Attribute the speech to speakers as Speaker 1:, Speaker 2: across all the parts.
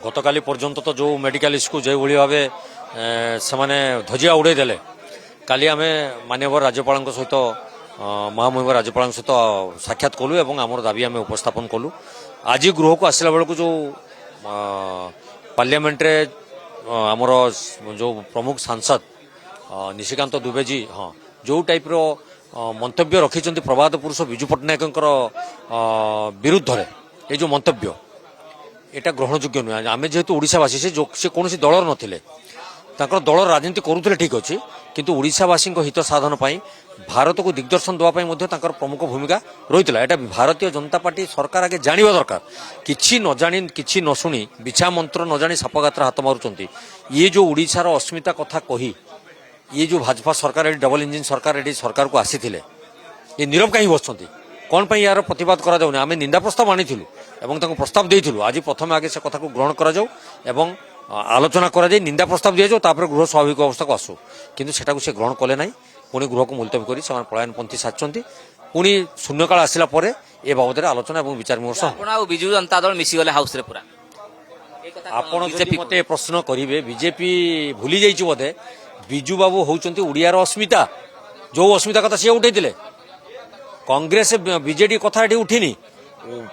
Speaker 1: গতকালি পর্যন্ত তো যে মেডিকাল স্কুল যেভাবে ভাবে ସେମାନେ ଧ୍ୱଜିଆ ଉଡ଼େଇ ଦେଲେ କାଲି ଆମେ ମାନ୍ୟବର ରାଜ୍ୟପାଳଙ୍କ ସହିତ ମହାମହିମ ରାଜ୍ୟପାଳଙ୍କ ସହିତ ସାକ୍ଷାତ କଲୁ ଏବଂ ଆମର ଦାବି ଆମେ ଉପସ୍ଥାପନ କଲୁ। ଆଜି ଗୃହକୁ ଆସିଲା ବେଳକୁ ଯେଉଁ ପାର୍ଲିଆମେଣ୍ଟରେ ଆମର ଯେଉଁ ପ୍ରମୁଖ ସାଂସଦ ନିଶିକାନ୍ତ ଦୁବେଜୀ ଯେଉଁ ଟାଇପ୍ର ମନ୍ତବ୍ୟ ରଖିଛନ୍ତି ପ୍ରବାଦ ପୁରୁଷ ବିଜୁ ପଟ୍ଟନାୟକଙ୍କର ବିରୁଦ୍ଧରେ ଏ ଯେଉଁ ମନ୍ତବ୍ୟ এটা গ্রহণযোগ্য নুহে। আমি যেহেতু ওড়িশাবাসী সে কৌশি দলর নথিলে তাঁর দলর রাজনীতি করুলে ঠিক অছি, কিন্তু ওড়িশাবাসী হিত সাধন পাই ভারতকে দিগদর্শন দেওয়া তাঁর প্রমুখ ভূমিকা রয়েছে। এটা ভারতীয় জনতা পার্টি সরকার আগে জাঁয়া দরকার। কিছু নজানি কিছু নশুনি বিছা মন্ত্র নজানি সাপগাত্রা হাত মারুচ্ছেন। ইয়ে যে ওড়িশার অস্মিতা কথা কহি ইয়ে যে ভাজপা সরকার এটি ডবল ইঞ্জিন সরকার এটি সরকারকে আসিলে এ নীরব কাহি বসছেন। কোণ পাই ইয়ার প্রতিবাদ করা যাউনি? আমি নিন্দা প্রস্তাব আনিলু এবং তাকে প্রস্তাব দিয়েছিল। আজ প্রথমে আগে সে কথা গ্রহণ করা যাও এবং আলোচনা করা যায়, নিন্দা প্রস্তাব দিয়ে যাও, তারপরে গৃহ স্বাভাবিক অবস্থাকে আসু। কিন্তু সেটা সে গ্রহণ কলে নাই। পুଣି গৃহକୁ মুলতবি করে সে পলায়নপন্থী সাজিଛନ୍ତି। পুଣି শূন্যকাল আসিলা পরে এ বাবদরে আলোচনা এবং বিচার বিমর্শ।
Speaker 2: বিজু জনতা দল মিশিগলে হাউসরে পুরা
Speaker 1: ଆପଣ ଯଦି ମୋତେ ପ୍ରଶ୍ନ କରିବେ ବିଜେପି ଭୁଲି ଯାଇଛି ବୋଧେ ବିଜୁ ବାବୁ ହେଉଛନ୍ତି ଓଡ଼ିଆର ଅସ୍ମିତା। ଯେଉଁ ଅସ୍ମିତା କଥା ସିଏ ଉଠେଇଥିଲେ, କଂଗ୍ରେସ ବିଜେଡି କଥା ଏଠି ଉଠିନି।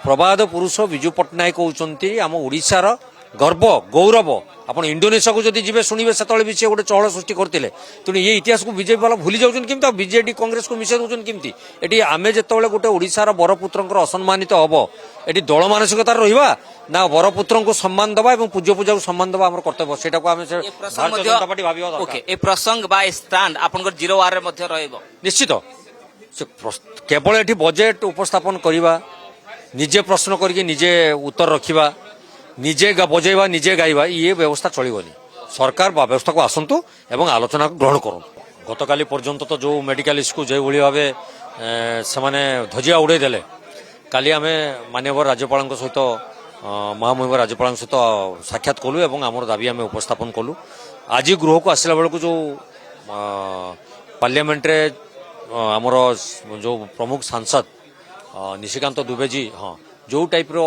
Speaker 1: ପ୍ରବାଦ ପୁରୁଷ ବିଜୁ ପଟ୍ଟନାୟକ ହେଉଛନ୍ତି ଆମ ଓଡ଼ିଶାର ଗର୍ବ ଗୌରବ। ଆପଣ ଇଣ୍ଡୋନେସିଆକୁ ଯଦି ଯିବେ ଶୁଣିବେ ସେତେବେଳେ ବି ସେ ଗୋଟେ ଚହଳ ସୃଷ୍ଟି କରିଥିଲେ। ତେଣୁ ଏ ଇତିହାସକୁ ବିଜେପି ବାଲା ଭୁଲି ଯାଉଛନ୍ତି କେମିତି? ଆଉ ବିଜେଡି କଂଗ୍ରେସକୁ ମିଶାଇ ଦେଉଛନ୍ତି କେମିତି? ଏଠି ଆମେ ଯେତେବେଳେ ଗୋଟେ ଓଡ଼ିଶାର ବରପୁତ୍ରଙ୍କର ଅସମ୍ମାନିତ ହବ ଏଠି ଦଳ ମାନସିକତାରେ ରହିବା ନା ବରପୁତ୍ରଙ୍କୁ ସମ୍ମାନ ଦେବା ଏବଂ ପୂଜ୍ୟ ପୂଜାକୁ ସମ୍ମାନ ଦେବା ଆମର କର୍ତ୍ତବ୍ୟ। ସେଟାକୁ ଆମେ ଭାରତୀୟ ଜନତା ପାର୍ଟି ଭାବିବା ଦରକାର।
Speaker 2: ଏ ପ୍ରସଙ୍ଗ ବା ଷ୍ଟାଣ୍ଡ ଆପଣଙ୍କର 0 ରେ ମଧ୍ୟ ରହିବ
Speaker 1: ନିଶ୍ଚିତ। ସେ କେବଳ ଏଠି ବଜେଟ୍ ଉପସ୍ଥାପନ କରିବା, ନିଜେ ପ୍ରଶ୍ନ କରିକି ନିଜେ ଉତ୍ତର ରଖିବା, ନିଜେ ବଜେଇବା ନିଜେ ଗାଇବା ଇଏ ବ୍ୟବସ୍ଥା ଚଳିବନି। ସରକାର ବ୍ୟବସ୍ଥାକୁ ଆସନ୍ତୁ ଏବଂ ଆଲୋଚନାକୁ ଗ୍ରହଣ କରନ୍ତୁ। ଗତକାଲି ପର୍ଯ୍ୟନ୍ତ ତ ଯେଉଁ ମେଡିକାଲ ସ୍କୁଲ ଯେଭଳି ଭାବେ ସେମାନେ ଧ୍ୱଜିଆ ଉଡ଼େଇ ଦେଲେ କାଲି ଆମେ ମାନ୍ୟବର ରାଜ୍ୟପାଳଙ୍କ ସହିତ ମହାମହିମ ରାଜ୍ୟପାଳଙ୍କ ସହିତ ସାକ୍ଷାତ କଲୁ ଏବଂ ଆମର ଦାବି ଆମେ ଉପସ୍ଥାପନ କଲୁ। ଆଜି ଗୃହକୁ ଆସିଲା ବେଳକୁ ଯେଉଁ ପାର୍ଲିଆମେଣ୍ଟରେ ଆମର ଯେଉଁ ପ୍ରମୁଖ ସାଂସଦ ନିଶିକାନ୍ତ ଦୁବେଜୀ ଯେଉଁ ଟାଇପ୍ର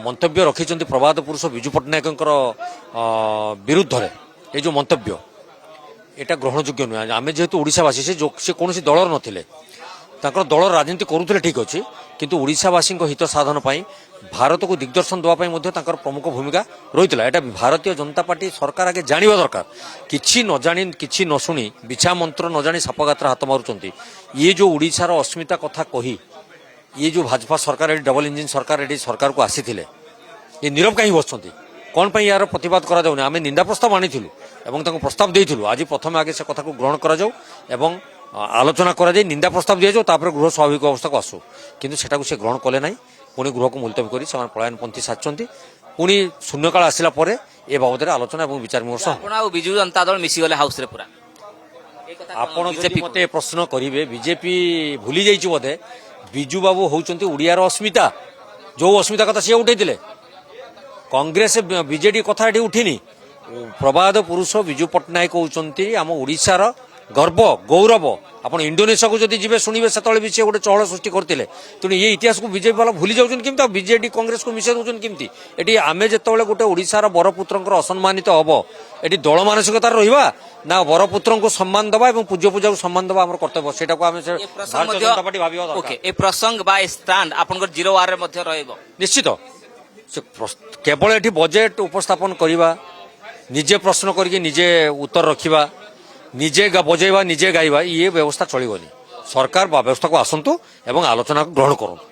Speaker 1: ମନ୍ତବ୍ୟ ରଖିଛନ୍ତି ପ୍ରବାଦ ପୁରୁଷ ବିଜୁ ପଟ୍ଟନାୟକଙ୍କର ବିରୁଦ୍ଧରେ ଏ ଯେଉଁ ମନ୍ତବ୍ୟ এটা গ্রহণযোগ্য নুহে। আমি যেহেতু ওড়িশাবাসী সে কৌশি দলর নথিলে তাঁর দলর রাজনীতি করুলে ঠিক অছি, কিন্তু ওড়িশাবাসী হিত সাধন পাই ভারতকে দিগদর্শন দেওয়া তাঁর প্রমুখ ভূমিকা রয়েছে। এটা ভারতীয় জনতা পার্টি সরকার আগে জাঁয়া দরকার। কিছু নজানি কিছু নশুনি বিছা মন্ত্র নজানি সাপগাত্রা হাত মারুচ্ছেন। ইয়ে যে ওড়িশার অস্মিতা কথা কহি ইয়ে যে ভাজপা সরকার এটি ডবল ইঞ্জিন সরকার এটি সরকারকে আসিলে এ নীরব কাহি বসছেন। কোণ পাই ইয়ার প্রতিবাদ করা যাউনি? আমি নিন্দা প্রস্তাব আনিলু এবং তাকে প্রস্তাব দিয়েছিল। আজ প্রথমে আগে সে কথা গ্রহণ করা যাও এবং আলোচনা করা যায়, নিন্দা প্রস্তাব দিয়ে যাও, তারপরে গৃহ স্বাভাবিক অবস্থাকে আসু। কিন্তু সেটা সে গ্রহণ কলে নাই। পুଣି গৃহକୁ মুলতবি করে সে পলায়নপন্থী সাজিଛନ୍ତି। পুଣି শূন্যকাল আসিলা পরে এ বাবদরে আলোচনা এবং বিচার বিমর্শ।
Speaker 2: বিজু জনতা দল মিশিগলে হাউসরে পুরা
Speaker 1: ଆପଣ ଯଦି ମୋତେ ପ୍ରଶ୍ନ କରିବେ ବିଜେପି ଭୁଲି ଯାଇଛି ବୋଧେ ବିଜୁ ବାବୁ ହେଉଛନ୍ତି ଓଡ଼ିଆର ଅସ୍ମିତା। ଯେଉଁ ଅସ୍ମିତା କଥା ସିଏ ଉଠେଇଥିଲେ, କଂଗ୍ରେସ ବିଜେଡି କଥା ଏଠି ଉଠିନି। ପ୍ରବାଦ ପୁରୁଷ ବିଜୁ ପଟ୍ଟନାୟକ ହେଉଛନ୍ତି ଆମ ଓଡ଼ିଶାର ଗର୍ବ ଗୌରବ। ଆପଣ ଇଣ୍ଡୋନେସିଆକୁ ଯଦି ଯିବେ ଶୁଣିବେ ସେତେବେଳେ ବି ସେ ଗୋଟେ ଚହଳ ସୃଷ୍ଟି କରିଥିଲେ। ତେଣୁ ଏ ଇତିହାସକୁ ବିଜେପି ବାଲା ଭୁଲି ଯାଉଛନ୍ତି କେମିତି? ଆଉ ବିଜେଡି କଂଗ୍ରେସକୁ ମିଶାଇ ଦେଉଛନ୍ତି କେମିତି? ଏଠି ଆମେ ଯେତେବେଳେ ଗୋଟେ ଓଡ଼ିଶାର ବରପୁତ୍ରଙ୍କର ଅସମ୍ମାନିତ ହବ ଏଠି ଦଳ ମାନସିକତାରେ ରହିବା ନା ବରପୁତ୍ରଙ୍କୁ ସମ୍ମାନ ଦେବା ଏବଂ ପୂଜ୍ୟ ପୂଜାକୁ ସମ୍ମାନ ଦେବା ଆମର କର୍ତ୍ତବ୍ୟ। ସେଟାକୁ ଆମେ ଭାରତୀୟ ଜନତା ପାର୍ଟି ଭାବିବା ଦରକାର।
Speaker 2: ଏ ପ୍ରସଙ୍ଗ ବା ଷ୍ଟାଣ୍ଡ ଆପଣଙ୍କର 0 ରେ ମଧ୍ୟ ରହିବ
Speaker 1: ନିଶ୍ଚିତ। ସେ କେବଳ ଏଠି ବଜେଟ୍ ଉପସ୍ଥାପନ କରିବା, ନିଜେ ପ୍ରଶ୍ନ କରିକି ନିଜେ ଉତ୍ତର ରଖିବା, ନିଜେ ବଜେଇବା ନିଜେ ଗାଇବା ଇଏ ବ୍ୟବସ୍ଥା ଚଳିବନି। ସରକାର ବ୍ୟବସ୍ଥାକୁ ଆସନ୍ତୁ ଏବଂ ଆଲୋଚନାକୁ ଗ୍ରହଣ କରନ୍ତୁ।